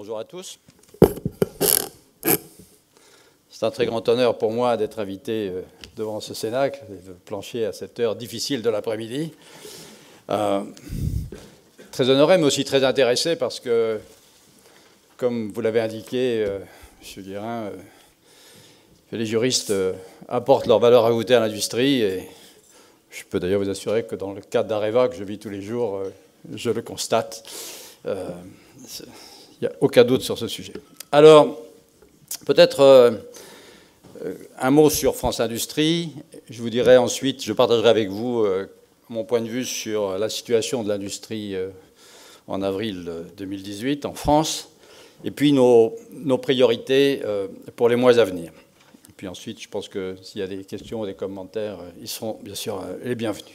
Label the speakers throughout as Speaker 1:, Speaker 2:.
Speaker 1: Bonjour à tous. C'est un très grand honneur pour moi d'être invité devant ce Cénacle et de plancher à cette heure difficile de l'après-midi. Très honoré, mais aussi très intéressé parce que, comme vous l'avez indiqué, M. Guérin, les juristes apportent leur valeur ajoutée à l'industrie. Et je peux d'ailleurs vous assurer que dans le cadre d'Areva, que je vis tous les jours, je le constate. Il n'y a aucun doute sur ce sujet. Alors, peut-être un mot sur France Industrie. Je vous dirai ensuite, je partagerai avec vous mon point de vue sur la situation de l'industrie en avril 2018 en France, et puis nos priorités pour les mois à venir. Et puis ensuite, je pense que s'il y a des questions ou des commentaires, ils seront bien sûr les bienvenus.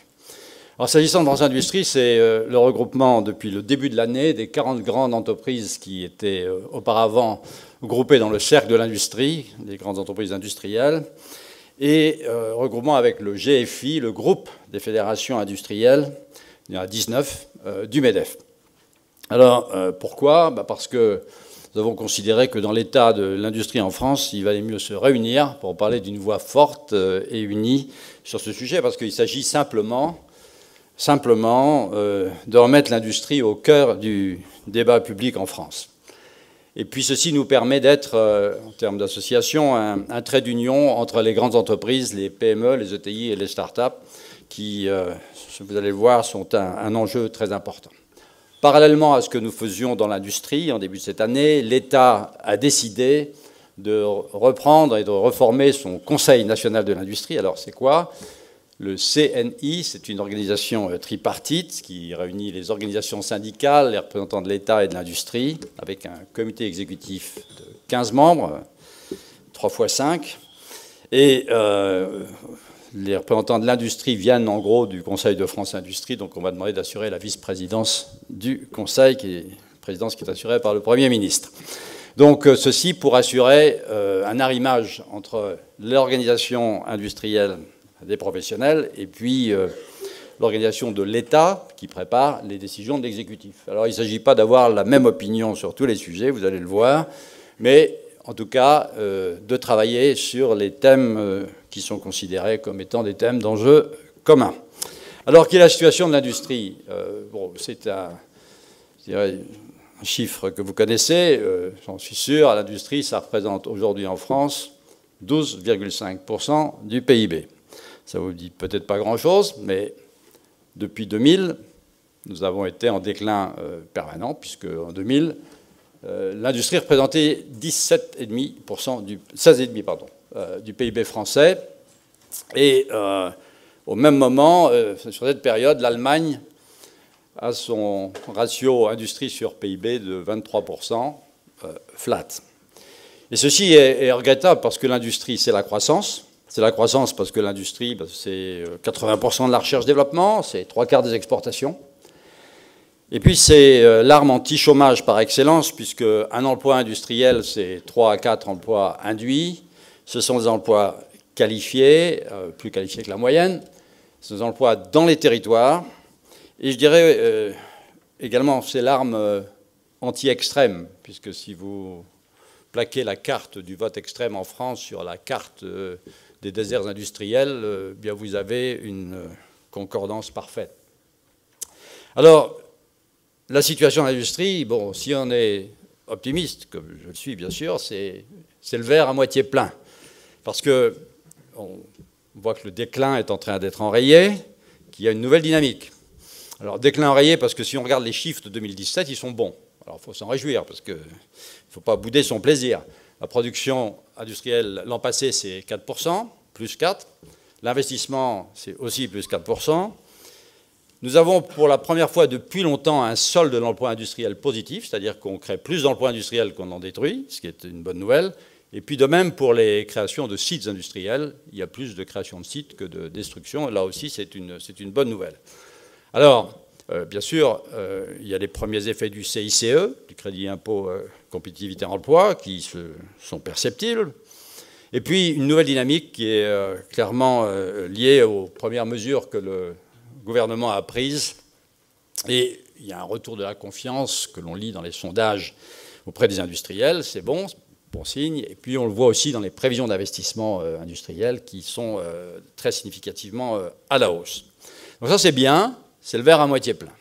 Speaker 1: Alors, s'agissant de France Industrie, c'est le regroupement depuis le début de l'année des 40 grandes entreprises qui étaient auparavant groupées dans le cercle de l'industrie, des grandes entreprises industrielles, et regroupement avec le GFI, le groupe des fédérations industrielles, il y en a 19, du MEDEF. Alors, pourquoi ? Parce que nous avons considéré que dans l'état de l'industrie en France, il valait mieux se réunir pour parler d'une voix forte et unie sur ce sujet, parce qu'il s'agit simplement de remettre l'industrie au cœur du débat public en France. Et puis ceci nous permet d'être, en termes d'association, un trait d'union entre les grandes entreprises, les PME, les ETI et les start-up, qui, vous allez le voir, sont un enjeu très important. Parallèlement à ce que nous faisions dans l'industrie en début de cette année, l'État a décidé de reprendre et de reformer son Conseil national de l'industrie. Alors c'est quoi ? Le CNI, c'est une organisation tripartite qui réunit les organisations syndicales, les représentants de l'État et de l'industrie, avec un comité exécutif de 15 membres, 3 fois 5. Et les représentants de l'industrie viennent en gros du Conseil de France Industrie, donc on va demander d'assurer la vice-présidence du Conseil, présidence qui est assurée par le Premier ministre. Donc ceci pour assurer un arrimage entre l'organisation industrielle des professionnels et puis l'organisation de l'État qui prépare les décisions de l'exécutif. Alors il ne s'agit pas d'avoir la même opinion sur tous les sujets, vous allez le voir, mais en tout cas de travailler sur les thèmes qui sont considérés comme étant des thèmes d'enjeux communs. Alors quelle est la situation de l'industrie ? Bon, c'est un chiffre que vous connaissez, j'en suis sûr, l'industrie, ça représente aujourd'hui en France 12,5% du PIB. Ça ne vous dit peut-être pas grand-chose, mais depuis 2000, nous avons été en déclin permanent, puisque en 2000, l'industrie représentait 16,5% du PIB français. Et au même moment, sur cette période, l'Allemagne a son ratio industrie sur PIB de 23%, flat. Et ceci est regrettable parce que l'industrie, c'est la croissance. C'est la croissance parce que l'industrie, c'est 80% de la recherche-développement, c'est 3/4 des exportations. Et puis c'est l'arme anti-chômage par excellence, puisque un emploi industriel, c'est 3 à 4 emplois induits. Ce sont des emplois qualifiés, plus qualifiés que la moyenne. Ce sont des emplois dans les territoires. Et je dirais également, c'est l'arme anti-extrême, puisque si vous plaquez la carte du vote extrême en France sur la carte des déserts industriels, bien vous avez une concordance parfaite. Alors, la situation de l'industrie, bon, si on est optimiste, comme je le suis bien sûr, c'est le verre à moitié plein. Parce qu'on voit que le déclin est en train d'être enrayé, qu'il y a une nouvelle dynamique. Alors, déclin enrayé, parce que si on regarde les chiffres de 2017, ils sont bons. Alors, il faut s'en réjouir, parce qu'il ne faut pas bouder son plaisir. La production industrielle l'an passé, c'est 4%, plus 4. L'investissement, c'est aussi plus 4%. Nous avons pour la première fois depuis longtemps un solde de l'emploi industriel positif, c'est-à-dire qu'on crée plus d'emplois industriels qu'on en détruit, ce qui est une bonne nouvelle. Et puis de même pour les créations de sites industriels, il y a plus de création de sites que de destruction. Là aussi, c'est une bonne nouvelle. Alors, bien sûr, il y a les premiers effets du CICE, du crédit impôt compétitivité emploi, qui sont perceptibles. Et puis une nouvelle dynamique qui est clairement liée aux premières mesures que le gouvernement a prises. Et il y a un retour de la confiance que l'on lit dans les sondages auprès des industriels, c'est bon signe. Et puis on le voit aussi dans les prévisions d'investissement industriels qui sont très significativement à la hausse. Donc ça c'est bien, c'est le verre à moitié plein.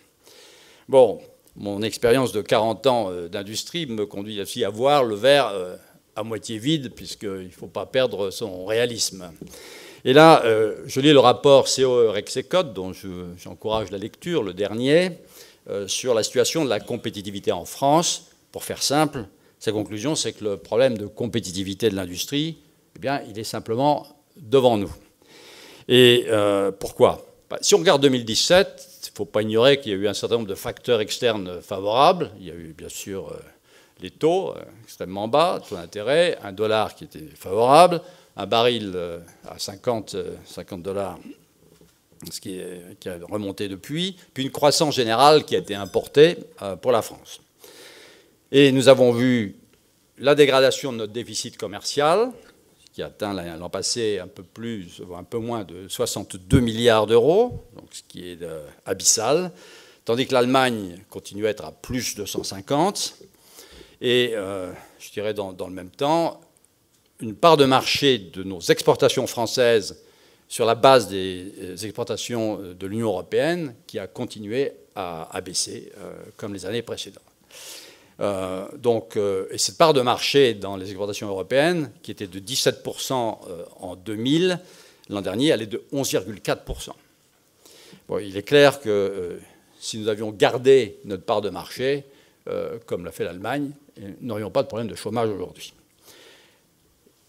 Speaker 1: Bon, mon expérience de 40 ans d'industrie me conduit aussi à voir le verre à moitié vide, puisqu'il ne faut pas perdre son réalisme. Et là, je lis le rapport COE-Rexecode, dont j'encourage la lecture, le dernier, sur la situation de la compétitivité en France. Pour faire simple, sa conclusion, c'est que le problème de compétitivité de l'industrie, eh bien, il est simplement devant nous. Et pourquoi ? Si on regarde 2017, il ne faut pas ignorer qu'il y a eu un certain nombre de facteurs externes favorables. Il y a eu bien sûr les taux extrêmement bas, taux d'intérêt, un dollar qui était favorable, un baril à 50 dollars, ce qui a remonté depuis, puis une croissance générale qui a été importée pour la France. Et nous avons vu la dégradation de notre déficit commercial, qui a atteint l'an passé un peu moins de 62 milliards d'euros, donc ce qui est abyssal, tandis que l'Allemagne continue à être à plus de 150. Et je dirais dans le même temps, une part de marché de nos exportations françaises sur la base des exportations de l'Union européenne qui a continué à baisser comme les années précédentes. Et cette part de marché dans les exportations européennes, qui était de 17% en 2000, l'an dernier, elle est de 11,4%. Bon, il est clair que si nous avions gardé notre part de marché, comme l'a fait l'Allemagne, nous n'aurions pas de problème de chômage aujourd'hui.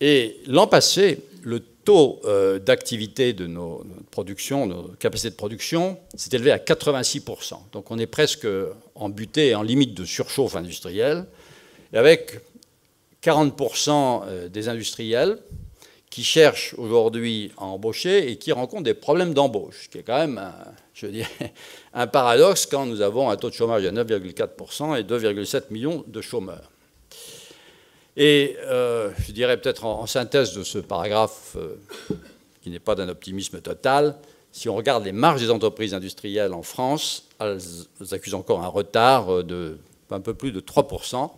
Speaker 1: Et l'an passé, le taux d'activité de notre production, nos capacités de production, s'est élevé à 86%. Donc on est presque en butée et en limite de surchauffe industrielle, et avec 40% des industriels qui cherchent aujourd'hui à embaucher et qui rencontrent des problèmes d'embauche, ce qui est quand même, je dirais, un paradoxe quand nous avons un taux de chômage de 9,4% et 2,7 millions de chômeurs. Et je dirais peut-être en synthèse de ce paragraphe, qui n'est pas d'un optimisme total, si on regarde les marges des entreprises industrielles en France, elles accusent encore un retard de un peu plus de 3%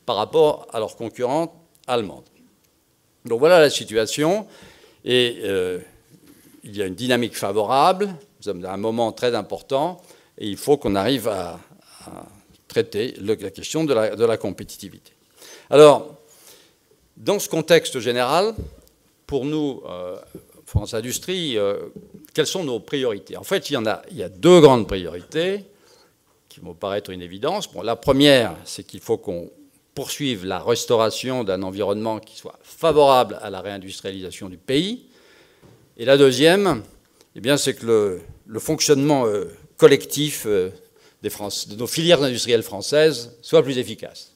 Speaker 1: par rapport à leurs concurrentes allemandes. Donc voilà la situation, et il y a une dynamique favorable, nous sommes à un moment très important, et il faut qu'on arrive à traiter la question de la compétitivité. Alors, dans ce contexte général, pour nous, France Industrie, quelles sont nos priorités? En fait, il y a deux grandes priorités qui vont paraître une évidence. Bon, la première, c'est qu'il faut qu'on poursuive la restauration d'un environnement qui soit favorable à la réindustrialisation du pays. Et la deuxième, eh bien, c'est que le fonctionnement collectif de nos filières industrielles françaises soit plus efficace.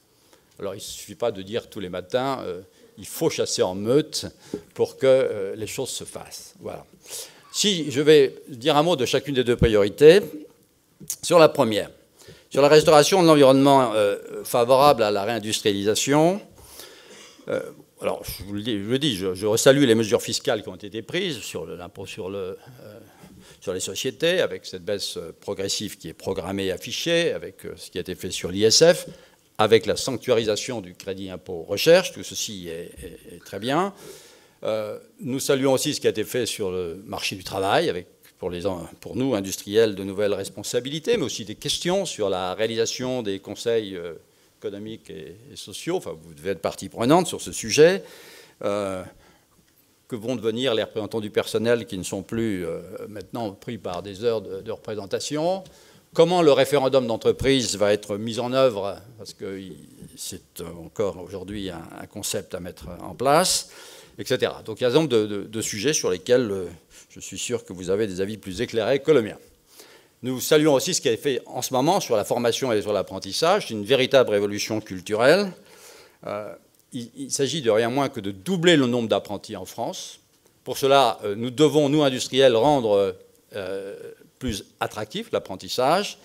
Speaker 1: Alors, il ne suffit pas de dire tous les matins il faut chasser en meute pour que les choses se fassent. Voilà. Si je vais dire un mot de chacune des deux priorités, sur la première, sur la restauration de l'environnement favorable à la réindustrialisation, alors je vous le dis, je salue les mesures fiscales qui ont été prises sur l'impôt sur les sociétés, avec cette baisse progressive qui est programmée et affichée, avec ce qui a été fait sur l'ISF, avec la sanctuarisation du crédit impôt recherche, tout ceci est très bien. Nous saluons aussi ce qui a été fait sur le marché du travail, avec pour nous, industriels, de nouvelles responsabilités, mais aussi des questions sur la réalisation des conseils économiques et sociaux. Enfin, vous devez être partie prenante sur ce sujet. Que vont devenir les représentants du personnel qui ne sont plus maintenant pris par des heures de représentation? Comment le référendum d'entreprise va être mis en œuvre, parce que c'est encore aujourd'hui un concept à mettre en place, etc. Donc il y a un nombre de sujets sur lesquels je suis sûr que vous avez des avis plus éclairés que le mien. Nous saluons aussi ce qui est fait en ce moment sur la formation et sur l'apprentissage. C'est une véritable révolution culturelle. Il s'agit de rien moins que de doubler le nombre d'apprentis en France. Pour cela, nous devons, nous industriels, rendre plus attractif l'apprentissage.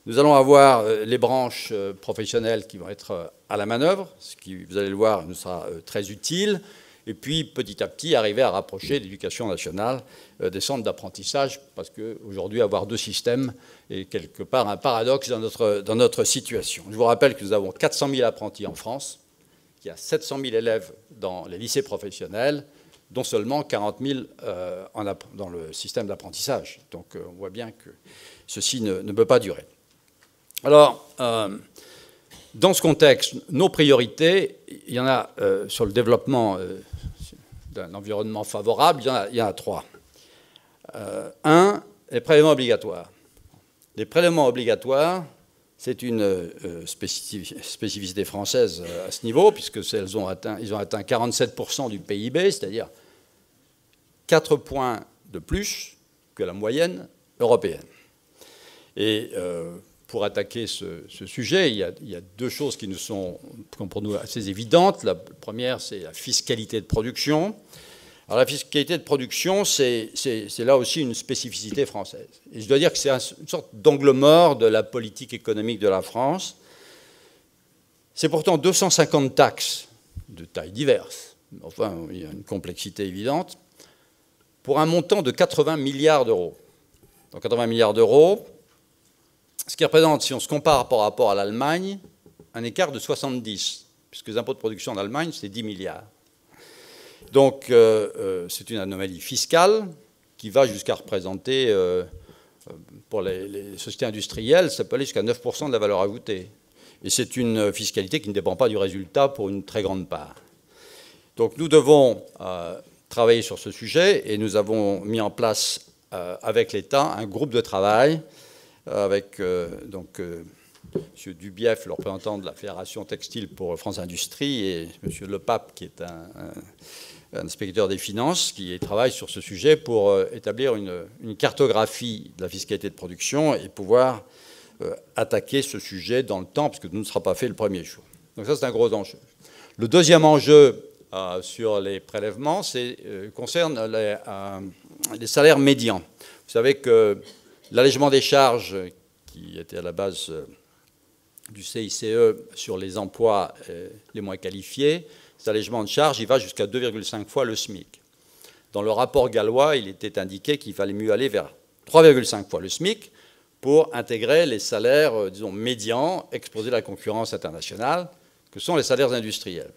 Speaker 1: Nous allons avoir les branches professionnelles qui vont être à la manœuvre, ce qui, vous allez le voir, nous sera très utile. et puis petit à petit arriver à rapprocher l'éducation nationale des centres d'apprentissage, parce qu'aujourd'hui, avoir deux systèmes est quelque part un paradoxe dans notre situation. Je vous rappelle que nous avons 400 000 apprentis en France, qu'il y a 700 000 élèves dans les lycées professionnels, dont seulement 40 000 dans le système d'apprentissage. Donc on voit bien que ceci ne peut pas durer. Alors, dans ce contexte, nos priorités, il y en a sur le développement d'un environnement favorable, il y en a trois. Un, les prélèvements obligatoires. Les prélèvements obligatoires, c'est une spécificité française à ce niveau, puisque ils ont atteint 47% du PIB, c'est-à-dire 4 points de plus que la moyenne européenne. Et pour attaquer ce sujet, il y a deux choses qui nous sont, pour nous, assez évidentes. La première, c'est la fiscalité de production. Alors la fiscalité de production, c'est là aussi une spécificité française. Et je dois dire que c'est une sorte d'angle mort de la politique économique de la France. C'est pourtant 250 taxes de tailles diverses, enfin il y a une complexité évidente, pour un montant de 80 milliards d'euros. Donc 80 milliards d'euros, ce qui représente, si on se compare par rapport à l'Allemagne, un écart de 70, puisque les impôts de production en Allemagne, c'est 10 milliards. Donc, c'est une anomalie fiscale qui va jusqu'à représenter, pour les sociétés industrielles, ça peut aller jusqu'à 9% de la valeur ajoutée. Et c'est une fiscalité qui ne dépend pas du résultat pour une très grande part. Donc, nous devons travailler sur ce sujet et nous avons mis en place avec l'État un groupe de travail avec M. Dubief, le représentant de la Fédération textile pour France Industrie, et M. Lepape, qui est un inspecteur des finances, qui travaille sur ce sujet pour établir une cartographie de la fiscalité de production et pouvoir attaquer ce sujet dans le temps, parce que nous ne sera pas fait le premier jour. Donc ça, c'est un gros enjeu. Le deuxième enjeu sur les prélèvements concerne les salaires médians. Vous savez que l'allègement des charges, qui était à la base du CICE sur les emplois les moins qualifiés, cet allègement de charges, il va jusqu'à 2,5 fois le SMIC. Dans le rapport gallois, il était indiqué qu'il fallait mieux aller vers 3,5 fois le SMIC pour intégrer les salaires, disons, médians, exposés à la concurrence internationale, que sont les salaires industriels.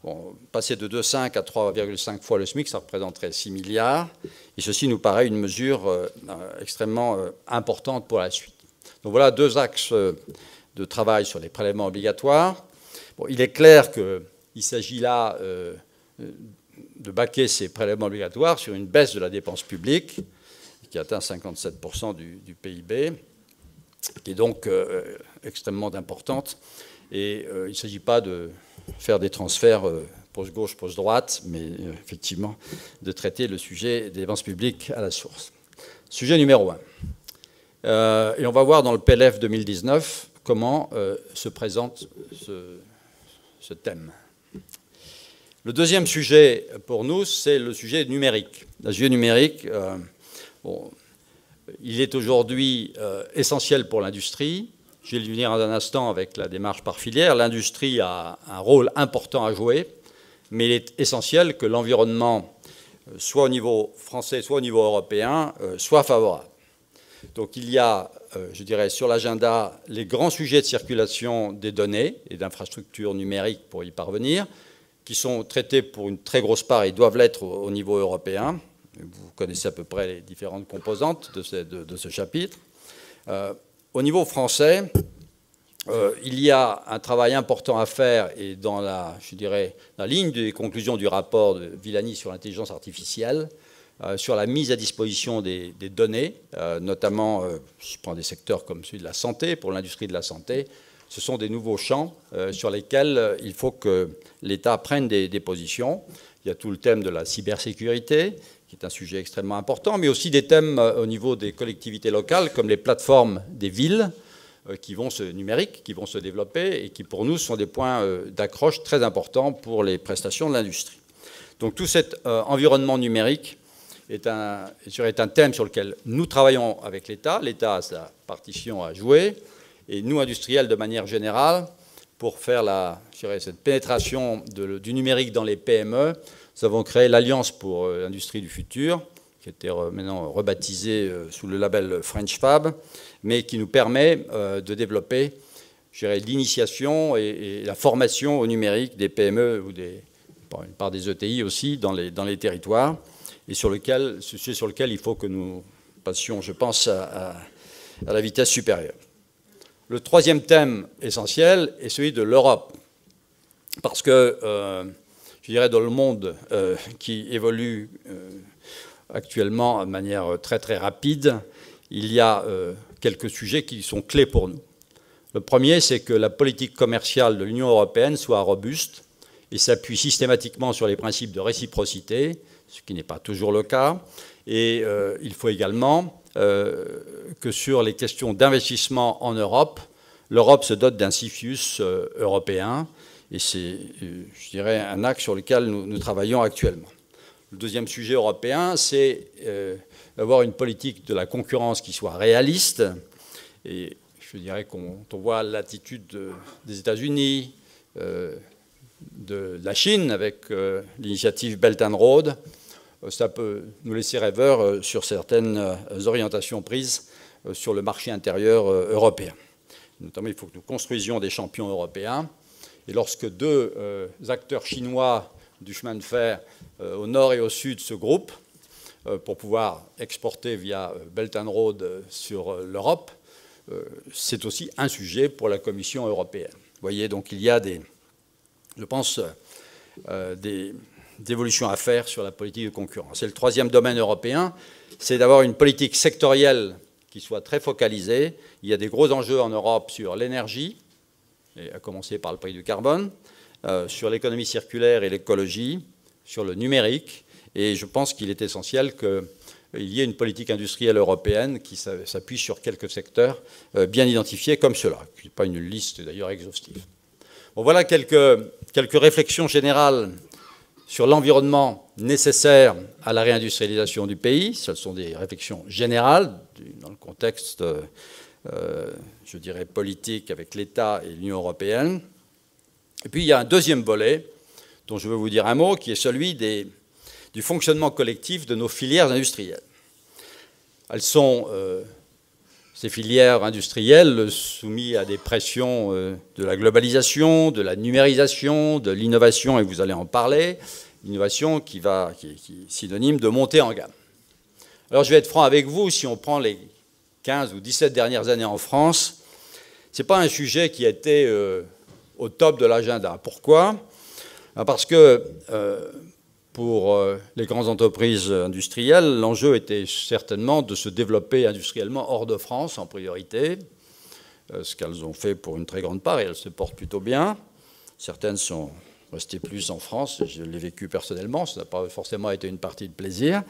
Speaker 1: Bon, passer de 2,5 à 3,5 fois le SMIC, ça représenterait 6 milliards. Et ceci nous paraît une mesure extrêmement importante pour la suite. Donc voilà deux axes de travail sur les prélèvements obligatoires. Bon, il est clair qu'il s'agit là de baquer ces prélèvements obligatoires sur une baisse de la dépense publique qui atteint 57% du PIB, qui est donc extrêmement importante. Et il ne s'agit pas de faire des transferts poste gauche, poste droite, mais effectivement de traiter le sujet des dépenses publiques à la source. Sujet numéro 1. Et on va voir dans le PLF 2019 comment se présente ce thème. Le deuxième sujet pour nous, c'est le sujet numérique. Le sujet numérique, bon, il est aujourd'hui essentiel pour l'industrie. Je vais le dire dans un instant avec la démarche par filière. L'industrie a un rôle important à jouer, mais il est essentiel que l'environnement, soit au niveau français, soit au niveau européen, soit favorable. Donc il y a, je dirais, sur l'agenda les grands sujets de circulation des données et d'infrastructures numériques pour y parvenir, qui sont traités pour une très grosse part et doivent l'être au niveau européen. Vous connaissez à peu près les différentes composantes de ce chapitre. Au niveau français, il y a un travail important à faire et dans la ligne des conclusions du rapport de Villani sur l'intelligence artificielle, sur la mise à disposition des données, notamment, je prends des secteurs comme celui de la santé, pour l'industrie de la santé, ce sont des nouveaux champs sur lesquels il faut que l'État prenne des positions. Il y a tout le thème de la cybersécurité, qui est un sujet extrêmement important, mais aussi des thèmes au niveau des collectivités locales, comme les plateformes des villes numériques, qui vont se développer et qui, pour nous, sont des points d'accroche très importants pour les prestations de l'industrie. Donc tout cet environnement numérique est un thème sur lequel nous travaillons avec l'État. L'État a sa partition à jouer, et nous, industriels, de manière générale, pour faire cette pénétration du numérique dans les PME, nous avons créé l'Alliance pour l'industrie du futur, qui a été maintenant rebaptisée sous le label French Fab, mais qui nous permet de développer, je dirais, l'initiation et la formation au numérique des PME ou une part des ETI aussi dans les territoires, et sujet sur lequel il faut que nous passions, je pense, à la vitesse supérieure. Le troisième thème essentiel est celui de l'Europe, parce que, je dirais, dans le monde qui évolue actuellement de manière très très rapide, il y a quelques sujets qui sont clés pour nous. Le premier, c'est que la politique commerciale de l'Union européenne soit robuste et s'appuie systématiquement sur les principes de réciprocité, ce qui n'est pas toujours le cas. Et il faut également que sur les questions d'investissement en Europe, l'Europe se dote d'un CFIUS européen. Et c'est, je dirais, un axe sur lequel nous travaillons actuellement. Le deuxième sujet européen, c'est d'avoir une politique de la concurrence qui soit réaliste. Et je dirais qu'on voit l'attitude des États-Unis, de la Chine avec l'initiative Belt and Road, ça peut nous laisser rêveurs sur certaines orientations prises sur le marché intérieur européen. Notamment, il faut que nous construisions des champions européens. Et lorsque deux acteurs chinois du chemin de fer au nord et au sud se groupent pour pouvoir exporter via Belt and Road sur l'Europe, c'est aussi un sujet pour la Commission européenne. Vous voyez, donc il y a je pense, des évolutions à faire sur la politique de concurrence. Et le troisième domaine européen, c'est d'avoir une politique sectorielle qui soit très focalisée. Il y a des gros enjeux en Europe sur l'énergie, à commencer par le prix du carbone, sur l'économie circulaire et l'écologie, sur le numérique. Et je pense qu'il est essentiel qu'il y ait une politique industrielle européenne qui s'appuie sur quelques secteurs bien identifiés comme cela. Ce n'est pas une liste d'ailleurs exhaustive. Bon, voilà quelques réflexions générales sur l'environnement nécessaire à la réindustrialisation du pays. Ce sont des réflexions générales dans le contexte, je dirais, politique avec l'État et l'Union européenne. Et puis il y a un deuxième volet dont je veux vous dire un mot, qui est celui du fonctionnement collectif de nos filières industrielles. Elles sont, ces filières industrielles, soumises à des pressions de la globalisation, de la numérisation, de l'innovation, et vous allez en parler, l'innovation qui est synonyme de montée en gamme. Alors je vais être franc avec vous, si on prend les 15 ou 17 dernières années en France, ce n'est pas un sujet qui a été au top de l'agenda. Pourquoi ? Parce que pour les grandes entreprises industrielles, l'enjeu était certainement de se développer industriellement hors de France en priorité, ce qu'elles ont fait pour une très grande part, et elles se portent plutôt bien. Certaines sont restées plus en France, je l'ai vécu personnellement, ça n'a pas forcément été une partie de plaisir.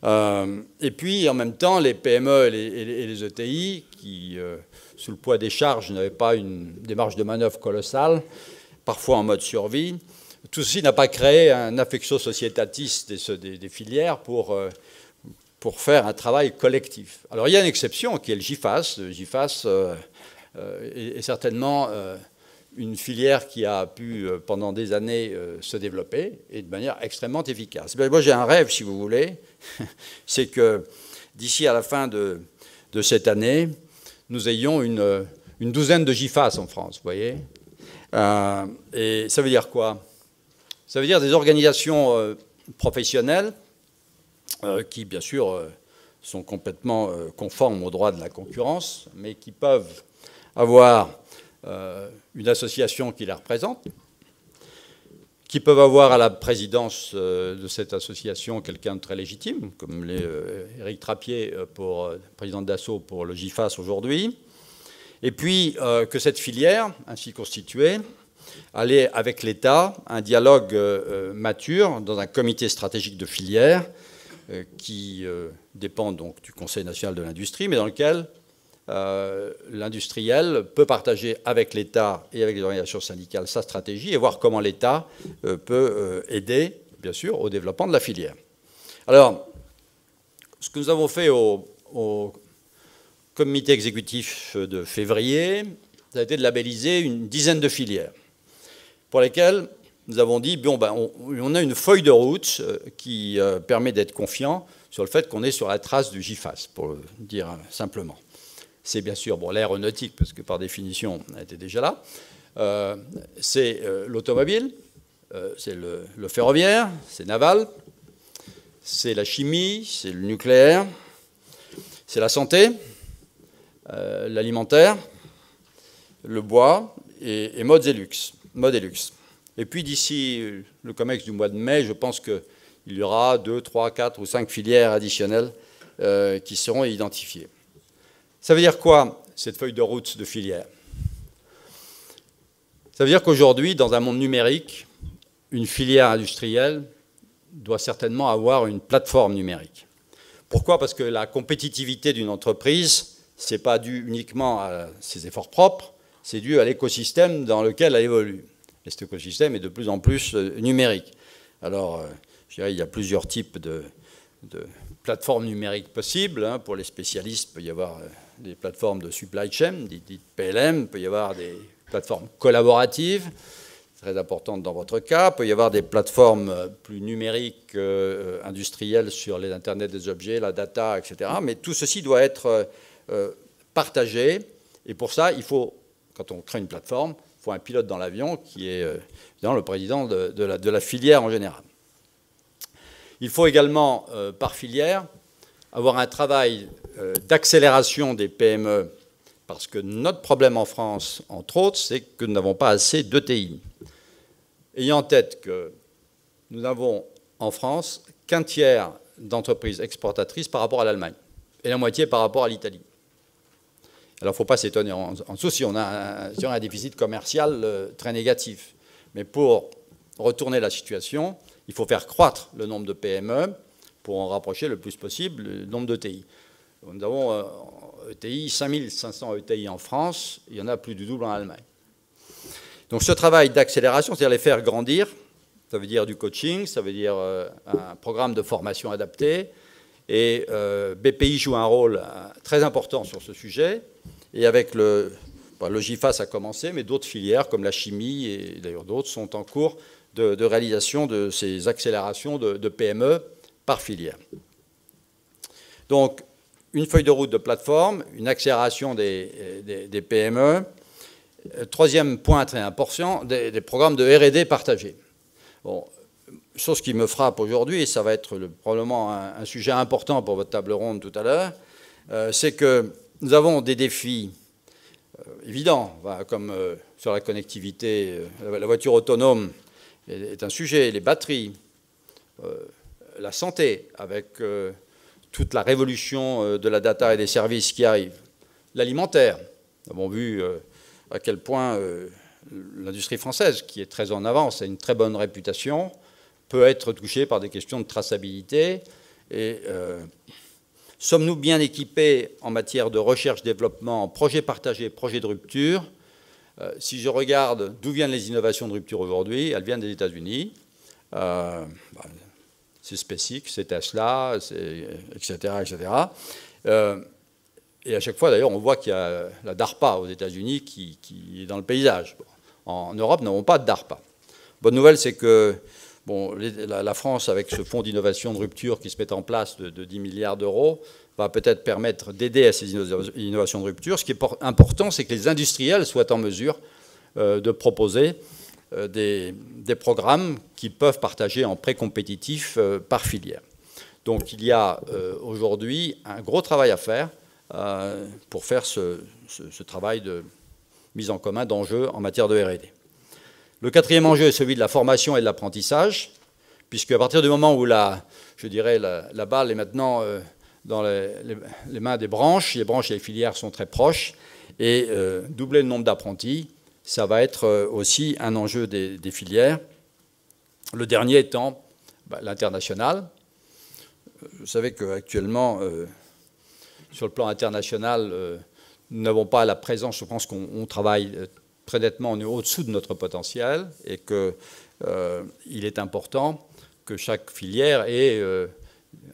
Speaker 1: Et puis, en même temps, les PME et les ETI, qui, sous le poids des charges, n'avaient pas des marges de manœuvre colossales, parfois en mode survie. Tout ceci n'a pas créé un affectio societatis des filières pour faire un travail collectif. Alors, il y a une exception qui est le GIFAS. Le GIFAS est certainement une filière qui a pu, pendant des années, se développer et de manière extrêmement efficace. Moi, j'ai un rêve, si vous voulez, c'est que d'ici à la fin de cette année, nous ayons une douzaine de GIFAS en France, vous voyez. Et ça veut dire quoi ? Ça veut dire des organisations professionnelles qui, bien sûr, sont complètement conformes au droit de la concurrence, mais qui peuvent avoir une association qui les représente, qui peuvent avoir à la présidence de cette association quelqu'un de très légitime, comme Éric Trappier, président d'Assaut pour le GIFAS aujourd'hui, et puis que cette filière, ainsi constituée, allait avec l'État un dialogue mature dans un comité stratégique de filière qui dépend donc du Conseil national de l'industrie, mais dans lequel l'industriel peut partager avec l'État et avec les organisations syndicales sa stratégie et voir comment l'État peut aider, bien sûr, au développement de la filière. Alors, ce que nous avons fait au comité exécutif de février, ça a été de labelliser une dizaine de filières pour lesquelles nous avons dit, bon, ben, on a une feuille de route qui permet d'être confiant sur le fait qu'on est sur la trace du GIFAS, pour le dire simplement. C'est bien sûr l'aéronautique, parce que par définition, elle était déjà là. C'est l'automobile, c'est le ferroviaire, c'est naval, c'est la chimie, c'est le nucléaire, c'est la santé, l'alimentaire, le bois et modes et luxe. Et puis d'ici le COMEX du mois de mai, je pense qu'il y aura 2, 3, 4 ou 5 filières additionnelles qui seront identifiées. Ça veut dire quoi, cette feuille de route de filière? Ça veut dire qu'aujourd'hui, dans un monde numérique, une filière industrielle doit certainement avoir une plateforme numérique. Pourquoi? Parce que la compétitivité d'une entreprise, ce n'est pas dû uniquement à ses efforts propres, c'est dû à l'écosystème dans lequel elle évolue. Et cet écosystème est de plus en plus numérique. Alors, je dirais, il y a plusieurs types de plateformes numériques possibles. Pour les spécialistes, il peut y avoir des plateformes de supply chain, dites PLM, il peut y avoir des plateformes collaboratives, très importantes dans votre cas, il peut y avoir des plateformes plus numériques, industrielles sur les Internet des objets, la data, etc. Mais tout ceci doit être partagé. Et pour ça, il faut, quand on crée une plateforme, il faut un pilote dans l'avion qui est le président de la filière en général. Il faut également, par filière, avoir un travail d'accélération des PME, parce que notre problème en France, entre autres, c'est que nous n'avons pas assez d'ETI. Ayant en tête que nous n'avons en France qu'un tiers d'entreprises exportatrices par rapport à l'Allemagne, et la moitié par rapport à l'Italie. Alors, il ne faut pas s'étonner en dessous si on a un déficit commercial très négatif. Mais pour retourner la situation, il faut faire croître le nombre de PME pour en rapprocher le plus possible le nombre d'ETI. Nous avons ETI, 5500 ETI en France, il y en a plus du double en Allemagne. Donc ce travail d'accélération, c'est-à-dire les faire grandir, ça veut dire du coaching, ça veut dire un programme de formation adapté, et BPI joue un rôle très important sur ce sujet, et avec le GIFAS a commencé, mais d'autres filières comme la chimie et d'ailleurs d'autres sont en cours de réalisation de ces accélérations de PME par filière. Donc, une feuille de route de plateforme, une accélération des PME. Troisième point très important, des programmes de R&D partagés. Bon, chose qui me frappe aujourd'hui, et ça va être probablement un sujet important pour votre table ronde tout à l'heure, c'est que nous avons des défis évidents, comme sur la connectivité, la voiture autonome est un sujet, les batteries, la santé, avec toute la révolution de la data et des services qui arrivent, l'alimentaire. Nous avons vu à quel point l'industrie française, qui est très en avance, a une très bonne réputation, peut être touchée par des questions de traçabilité. Et sommes-nous bien équipés en matière de recherche-développement, en projets partagés, projets de rupture? Si je regarde d'où viennent les innovations de rupture aujourd'hui, elles viennent des États-Unis. C'est SpaceX, c'est Tesla, etc. etc. Et à chaque fois, d'ailleurs, on voit qu'il y a la DARPA aux États-Unis qui est dans le paysage. En Europe, nous n'avons pas de DARPA. Bonne nouvelle, c'est que la France, avec ce fonds d'innovation de rupture qui se met en place de 10 milliards d'euros, va peut-être permettre d'aider à ces innovations de rupture. Ce qui est important, c'est que les industriels soient en mesure de proposer des programmes qui peuvent partager en pré-compétitif par filière. Donc il y a aujourd'hui un gros travail à faire pour faire ce travail de mise en commun d'enjeux en matière de R&D. Le quatrième enjeu est celui de la formation et de l'apprentissage, puisque à partir du moment où la balle est maintenant dans les mains des branches, les branches et les filières sont très proches, et doubler le nombre d'apprentis, ça va être aussi un enjeu des filières. Le dernier étant l'international. Vous savez qu'actuellement, sur le plan international, nous n'avons pas la présence, je pense qu'on travaille très nettement au-dessous de notre potentiel et qu'il est important que chaque filière ait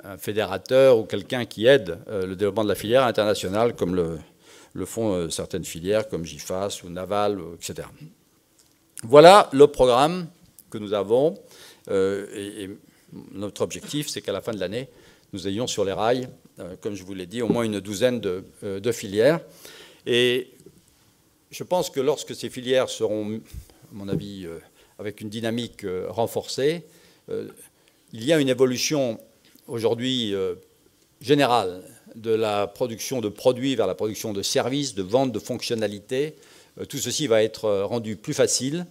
Speaker 1: un fédérateur ou quelqu'un qui aide le développement de la filière internationale, comme le font certaines filières comme GIFAS ou Naval, etc. Voilà le programme que nous avons. Et notre objectif, c'est qu'à la fin de l'année, nous ayons sur les rails, comme je vous l'ai dit, au moins une douzaine de filières. Et je pense que lorsque ces filières seront, à mon avis, avec une dynamique renforcée, il y a une évolution aujourd'hui générale de la production de produits vers la production de services, de vente, de fonctionnalités. Tout ceci va être rendu plus facile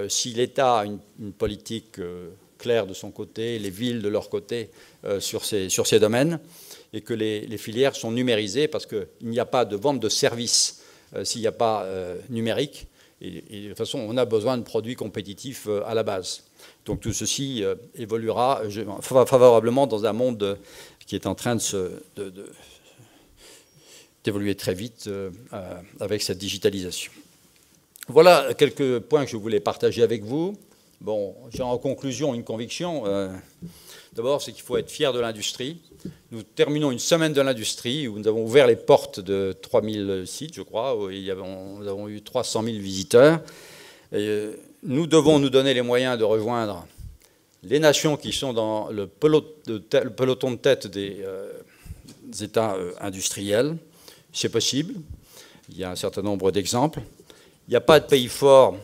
Speaker 1: si l'État a une politique claire de son côté, les villes de leur côté sur ces domaines, et que les filières sont numérisées, parce qu'il n'y a pas de vente de services s'il n'y a pas numérique. Et de toute façon, on a besoin de produits compétitifs à la base. Donc tout ceci évoluera favorablement dans un monde qui est en train d'évoluer très vite avec cette digitalisation. Voilà quelques points que je voulais partager avec vous. Bon, j'ai en conclusion une conviction. D'abord, c'est qu'il faut être fier de l'industrie. Nous terminons une semaine de l'industrie où nous avons ouvert les portes de 3000 sites, je crois, où nous avons eu 300 000 visiteurs. Et nous devons nous donner les moyens de rejoindre les nations qui sont dans le peloton de tête des États industriels. C'est possible. Il y a un certain nombre d'exemples. Il n'y a pas de pays fort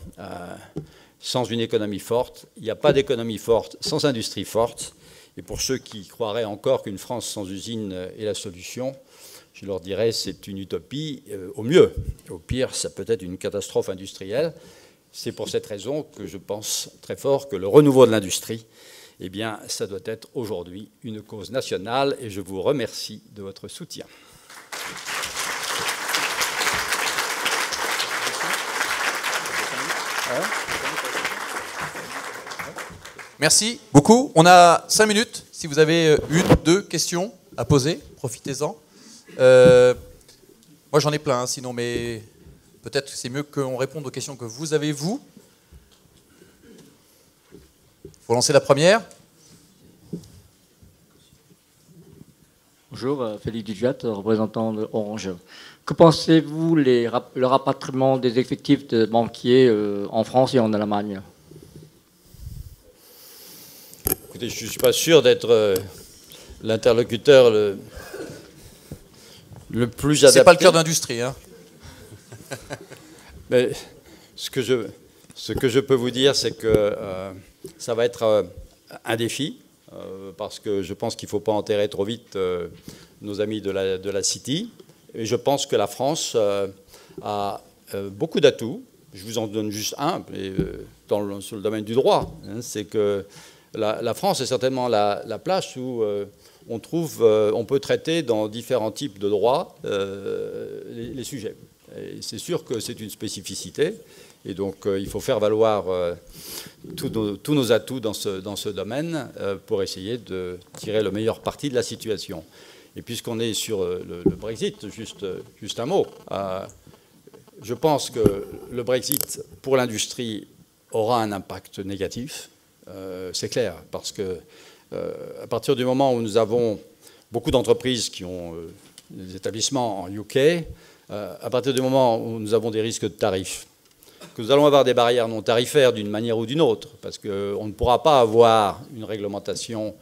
Speaker 1: sans une économie forte. Il n'y a pas d'économie forte sans industrie forte. Et pour ceux qui croiraient encore qu'une France sans usine est la solution, je leur dirais c'est une utopie au mieux. Au pire, ça peut être une catastrophe industrielle. C'est pour cette raison que je pense très fort que le renouveau de l'industrie, eh bien, ça doit être aujourd'hui une cause nationale. Et je vous remercie de votre soutien.
Speaker 2: Merci beaucoup. On a 5 minutes. Si vous avez une, deux questions à poser, profitez-en. Moi, j'en ai plein, sinon, mais peut-être que c'est mieux qu'on réponde aux questions que vous avez, vous. Il faut lancer la première.
Speaker 3: Bonjour, Félix Duduat, représentant de Orange. Que pensez-vous le rapatriement des effectifs de banquiers en France et en Allemagne ?
Speaker 1: Écoutez, je ne suis pas sûr d'être l'interlocuteur le plus adapté.
Speaker 2: C'est pas le cœur d'industrie, hein.
Speaker 1: Mais ce que je peux vous dire, c'est que ça va être un défi, parce que je pense qu'il ne faut pas enterrer trop vite nos amis de la City. Et je pense que la France a beaucoup d'atouts. Je vous en donne juste un, sur le domaine du droit. Hein, c'est que la France est certainement la place où on peut traiter dans différents types de droits les sujets. Et c'est sûr que c'est une spécificité. Et donc, il faut faire valoir tous nos atouts dans ce domaine pour essayer de tirer le meilleur parti de la situation. Et puisqu'on est sur le Brexit, juste un mot. Je pense que le Brexit, pour l'industrie, aura un impact négatif. C'est clair, parce que à partir du moment où nous avons beaucoup d'entreprises qui ont des établissements en UK, à partir du moment où nous avons des risques de tarifs, que nous allons avoir des barrières non tarifaires d'une manière ou d'une autre, parce qu'on ne pourra pas avoir une réglementation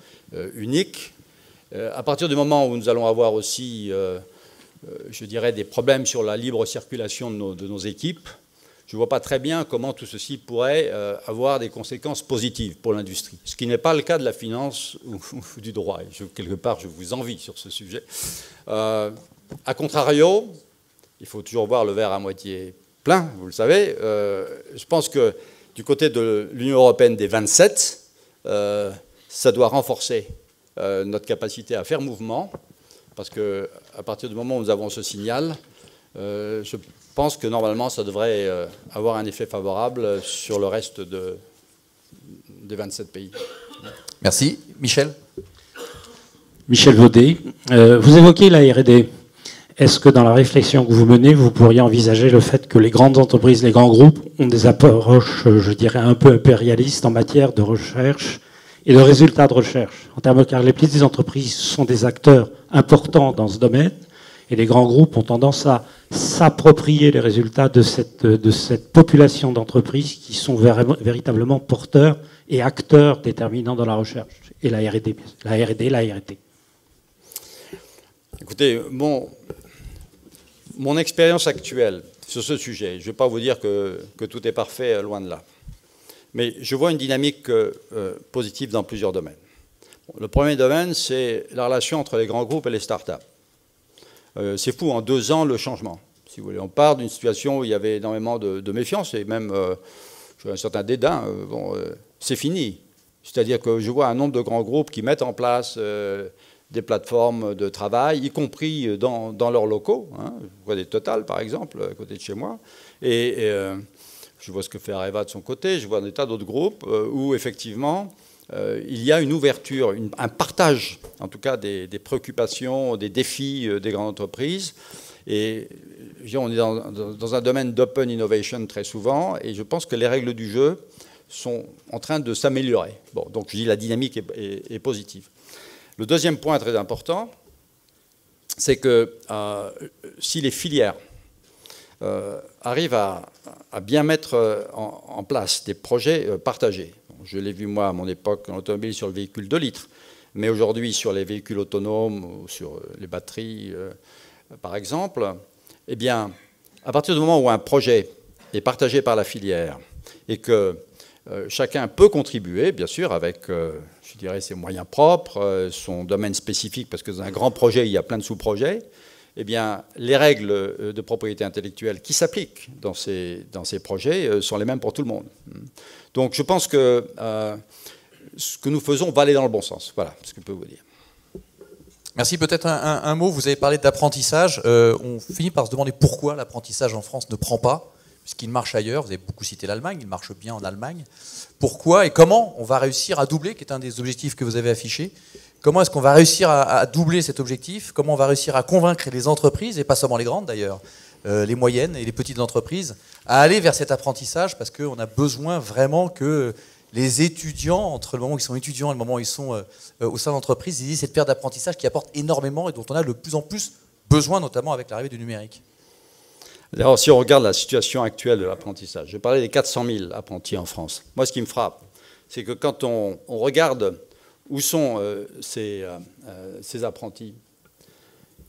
Speaker 1: unique. À partir du moment où nous allons avoir aussi, je dirais, des problèmes sur la libre circulation de nos équipes, je ne vois pas très bien comment tout ceci pourrait avoir des conséquences positives pour l'industrie. Ce qui n'est pas le cas de la finance ou du droit. Et quelque part, je vous envie sur ce sujet. A contrario, il faut toujours voir le verre à moitié plein, vous le savez. Je pense que du côté de l'Union européenne des 27, ça doit renforcer notre capacité à faire mouvement, parce qu'à partir du moment où nous avons ce signal, je pense que normalement ça devrait avoir un effet favorable sur le reste des 27 pays.
Speaker 2: Merci. Michel.
Speaker 4: Michel Vaudet. Vous évoquez la R&D. Est-ce que dans la réflexion que vous menez, vous pourriez envisager le fait que les grandes entreprises, les grands groupes ont des approches, je dirais, un peu impérialistes en matière de recherche et de résultats de recherche, car les petites entreprises sont des acteurs importants dans ce domaine, Et les grands groupes ont tendance à s'approprier les résultats de cette population d'entreprises qui sont véritablement porteurs et acteurs déterminants dans la recherche. Et la R&D, la R&D.
Speaker 1: Écoutez, mon expérience actuelle sur ce sujet, je ne vais pas vous dire que tout est parfait, loin de là. Mais je vois une dynamique positive dans plusieurs domaines. Le premier domaine, c'est la relation entre les grands groupes et les start-up. C'est fou, en 2 ans, le changement. Si vous voulez, on part d'une situation où il y avait énormément de méfiance et même un certain dédain. C'est fini. C'est-à-dire que je vois un nombre de grands groupes qui mettent en place des plateformes de travail, y compris dans leurs locaux. Hein. Je vois des Total, par exemple, à côté de chez moi. Et je vois ce que fait Areva de son côté. Je vois des tas d'autres groupes où, effectivement, il y a une ouverture, un partage, en tout cas, des préoccupations, des défis des grandes entreprises. Et on est dans un domaine d'open innovation très souvent, et je pense que les règles du jeu sont en train de s'améliorer. Bon, donc je dis la dynamique est positive. Le deuxième point très important, c'est que si les filières arrivent à bien mettre en place des projets partagés, je l'ai vu moi à mon époque en automobile sur le véhicule 2 litres, mais aujourd'hui sur les véhicules autonomes ou sur les batteries, par exemple, eh bien, à partir du moment où un projet est partagé par la filière et que chacun peut contribuer, bien sûr, avec, je dirais, ses moyens propres, son domaine spécifique, parce que dans un grand projet, il y a plein de sous-projets, eh bien, les règles de propriété intellectuelle qui s'appliquent dans ces projets sont les mêmes pour tout le monde. Donc, je pense que ce que nous faisons va aller dans le bon sens. Voilà ce que je peux vous dire.
Speaker 2: Merci. Peut-être un mot, vous avez parlé d'apprentissage. On finit par se demander pourquoi l'apprentissage en France ne prend pas, puisqu'il marche ailleurs. Vous avez beaucoup cité l'Allemagne, il marche bien en Allemagne. Pourquoi et comment on va réussir à doubler, qui est un des objectifs que vous avez affichés. Comment est-ce qu'on va réussir à doubler cet objectif? Comment on va réussir à convaincre les entreprises, et pas seulement les grandes d'ailleurs, les moyennes et les petites entreprises, à aller vers cet apprentissage, parce qu'on a besoin vraiment que les étudiants, entre le moment où ils sont étudiants et le moment où ils sont au sein d'entreprise, ils aient cette période d'apprentissage qui apporte énormément et dont on a de plus en plus besoin, notamment avec l'arrivée du numérique.
Speaker 1: Alors, si on regarde la situation actuelle de l'apprentissage, je parlais des 400 000 apprentis en France. Moi, ce qui me frappe, c'est que quand on regarde où sont ces apprentis,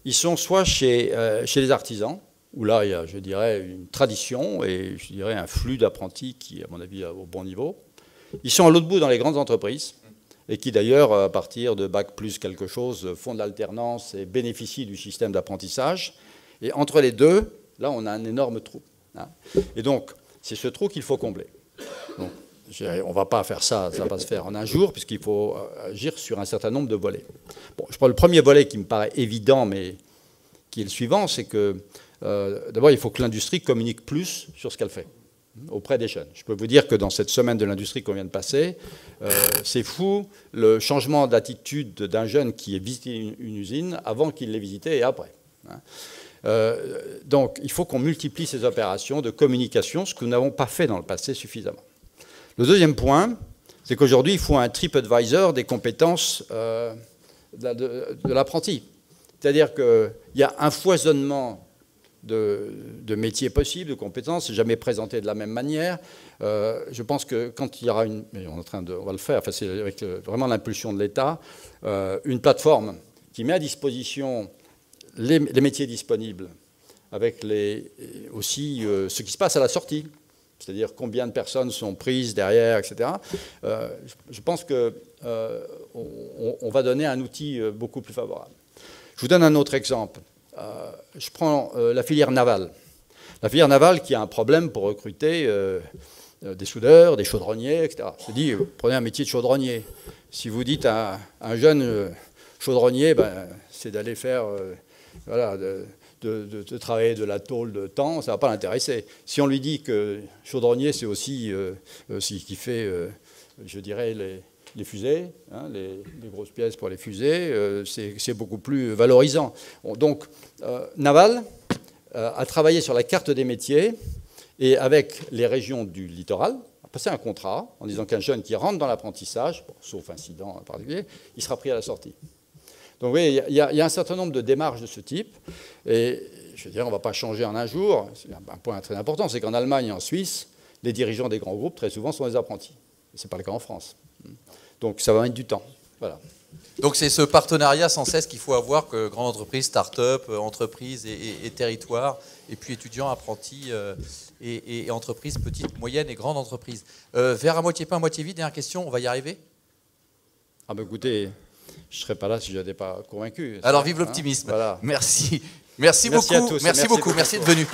Speaker 1: ils sont soit chez les artisans, où là, il y a, je dirais, une tradition et, je dirais, un flux d'apprentis qui, à mon avis, est au bon niveau. Ils sont à l'autre bout dans les grandes entreprises, et qui, d'ailleurs, à partir de Bac plus quelque chose, font de l'alternance et bénéficient du système d'apprentissage. Et entre les deux, là, on a un énorme trou. Hein. Et donc, c'est ce trou qu'il faut combler. Donc, on ne va pas faire ça, ça ne va pas se faire en un jour, puisqu'il faut agir sur un certain nombre de volets. Bon, je prends le premier volet qui me paraît évident, mais qui est le suivant, c'est que, d'abord, il faut que l'industrie communique plus sur ce qu'elle fait auprès des jeunes. Je peux vous dire que dans cette semaine de l'industrie qu'on vient de passer, c'est fou le changement d'attitude d'un jeune qui a visité une usine avant qu'il l'ait visitée et après. Hein. Donc, il faut qu'on multiplie ces opérations de communication, ce que nous n'avons pas fait dans le passé suffisamment. Le deuxième point, c'est qu'aujourd'hui, il faut un TripAdvisor des compétences de l'apprenti. C'est-à-dire qu'il y a un foisonnement de métiers possibles, de compétences, jamais présenté de la même manière. Je pense que quand il y aura une... on va le faire, enfin, c'est avec vraiment l'impulsion de l'État, une plateforme qui met à disposition les métiers disponibles, avec aussi ce qui se passe à la sortie, c'est-à-dire combien de personnes sont prises derrière, etc. Je pense qu'on va donner un outil beaucoup plus favorable. Je vous donne un autre exemple. Je prends la filière navale. La filière navale qui a un problème pour recruter des soudeurs, des chaudronniers, etc. Je dis, prenez un métier de chaudronnier. Si vous dites à un jeune chaudronnier, ben, c'est d'aller faire... voilà, de travailler de la tôle de temps, ça ne va pas l'intéresser. Si on lui dit que chaudronnier, c'est aussi ce qui fait, je dirais, les fusées, hein, les grosses pièces pour les fusées, c'est beaucoup plus valorisant. Bon, donc, Naval a travaillé sur la carte des métiers et avec les régions du littoral, a passé un contrat en disant qu'un jeune qui rentre dans l'apprentissage, bon, sauf incident en particulier, il sera pris à la sortie. Donc oui, il y a un certain nombre de démarches de ce type. Et je veux dire, on ne va pas changer en un jour. C'est un point très important, c'est qu'en Allemagne et en Suisse, les dirigeants des grands groupes, très souvent, sont des apprentis. Ce n'est pas le cas en France. Donc ça va mettre du temps. Voilà.
Speaker 2: Donc c'est ce partenariat sans cesse qu'il faut avoir, que grande entreprise, start-up, entreprise et territoire, et puis étudiants, apprentis et entreprises, petites, moyennes et grandes entreprises. Vers à moitié plein, à moitié vide, dernière question, on va y arriver?
Speaker 1: Ah ben écoutez, je ne serais pas là si je n'étais pas convaincu.
Speaker 2: Alors vive l'optimisme.
Speaker 1: Voilà.
Speaker 2: Merci. Merci beaucoup.
Speaker 1: À tous.
Speaker 2: Merci beaucoup. Merci d'être venu.